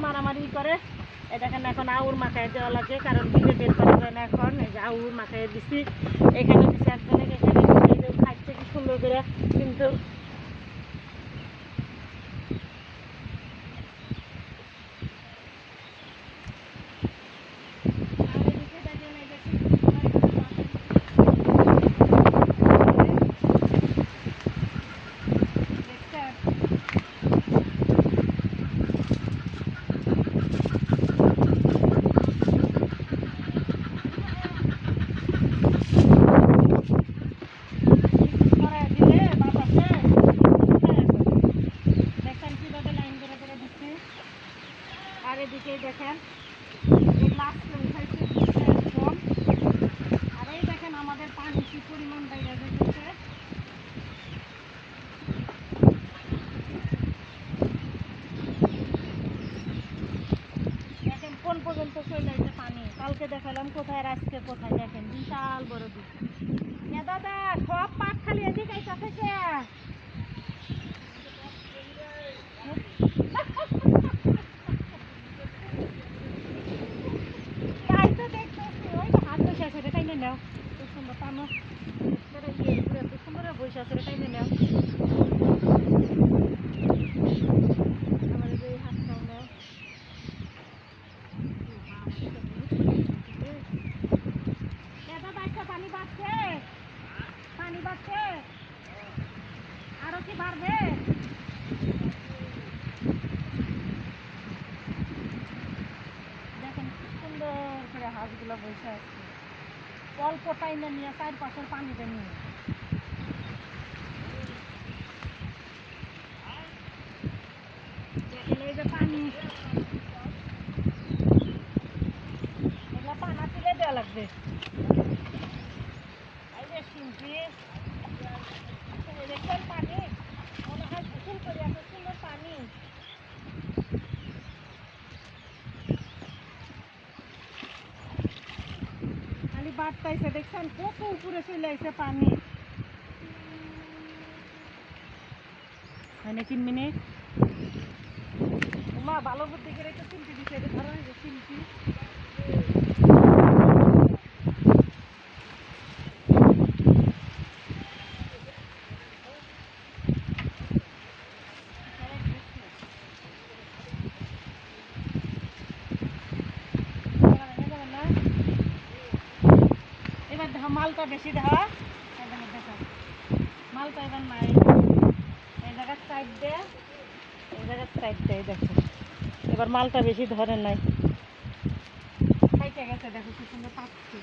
মারামারি করে। এই দেখেন এখন আউর মাখায় দেওয়া লাগে, কারণ দিলে বের করা যায় না। এখন এই যে আউর মাখায় দিচ্ছি, এখানে দিচ্ছি একজনে, এখানে খাচ্ছে কি সুন্দর করে। কিন্তু আর এদিকে দেখেন গ্লাস উঠাইছে একদম। আর এই দেখেন আমাদের পানি কি পরিমাণ বাইরে যেতেছে। দেখেন কোন পর্যন্ত চলে আসছে পানি। কালকে দেখালাম কোথায়, আর আজকে কোথায়। দেখেন বিশাল বড় দিক। দাদা সব পাক খালি এদিকে থেকে তাই তো দেখতেছি। ওই তো হাত বসে আছে, তাই নাও খুব সুন্দর টানো। এত সুন্দর বসে আছে, তাই নাও। আমার এই হাতটাও নাও। দাদা একটা পানি বাড়ছে, পানি বাড়ছে, আরো কি বাড়বে? দেখেন খুব সুন্দর করে হাঁসগুলো বসে আছে, অল্প টাইমে নিয়ে চারপাশের পানিতে নিয়ে। দেখেন এই যে পানি, এগুলো পানা তুলে দেওয়া লাগবে। এই যে শিল্পী দেখেন পানি মনে হয় গোসল করে, এত সুন্দর পানি। খালি বাড়তাইছে, দেখছেন কত উপরে চলে আসছে পানি। হয় না 3 মিনিট। মা ভালো বুদ্ধি করে একটু শিল্পী দিচ্ছে, এটা ধরো যে শিল্পী। এবার দেখো মালটা বেশি দেওয়া, দেখো মালটা এবার নাই। এই জায়গার সাইড দেয়, এই জায়গার সাইড দেয়। দেখো এবার মালটা বেশি ধরে নাই, খাইতে গেছে। দেখো কি সুন্দর পাচ্ছে।